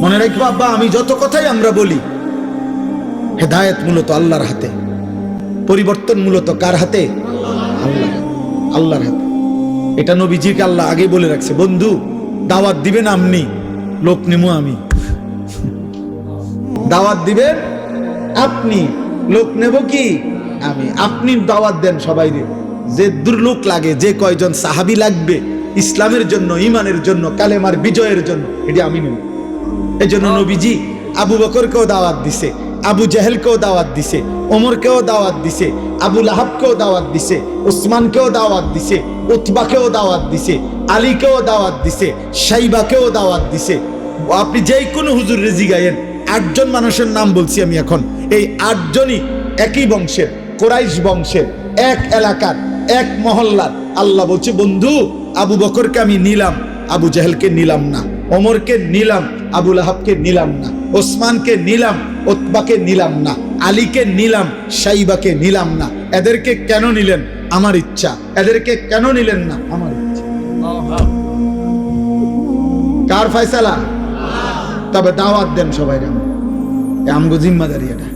মনে রাখবো আব্বা, আমি যত কথাই আমরা বলি, হেদায়েত মূলত আল্লাহর হাতে, পরিবর্তন মূলত কার হাতে? আল্লাহর হাতে। এটা নবীজিকে আল্লাহ আগে বলে রাখছে, বন্ধু দাওয়াত দিবেন আপনি, লোক নেবো আমি। দাওয়াত দিবেন আপনি, লোক নেব কি আমি। আপনি দাওয়াত দেন সবাই, যে দুর্লোক লাগে, যে কয়জন সাহাবী লাগবে ইসলামের জন্য, ইমানের জন্য, কালেমার বিজয়ের জন্য, এটি আমি নেব। এই জন্য নবীজি আবু বকরকেও দাওয়াত দিছে, আবু জাহেলকেও দাওয়াত দিছে, ওমরকেও দাওয়াত দিছে, আবু লাহাবকেও দাওয়াত দিছে, উসমানকেও দাওয়াত দিছে, উতবাকেও দাওয়াত দিছে, আলীকেও দাওয়াত দিছে, শাইবাকেও দাওয়াত দিছে। আপনি যেই কোনো হুজুর রেজি গায়েন, 8 জন মানুষের নাম বলছি আমি এখন, এই 8 জনই একই বংশের, কোরাইশ বংশের, এক এলাকার, এক মহল্লার। আল্লাহ বলছে, বন্ধু আবু বকরকে আমি নিলাম, আবু জাহেলকে নিলাম না, ওমরকে নিলাম, আবু লাহাবকে নিলাম না, ওসমানকে নিলাম, উতবাকে নিলাম না, আলীকে নিলাম, শাইবাকে নিলাম না। এদেরকে কেন নিলেন? আমার ইচ্ছা। এদেরকে কেন নিলেন না? আমার ইচ্ছা। কার ফয়সালা? তবে দাওয়াত দেন সবাই, আমগো জিম্মাদারি এটা।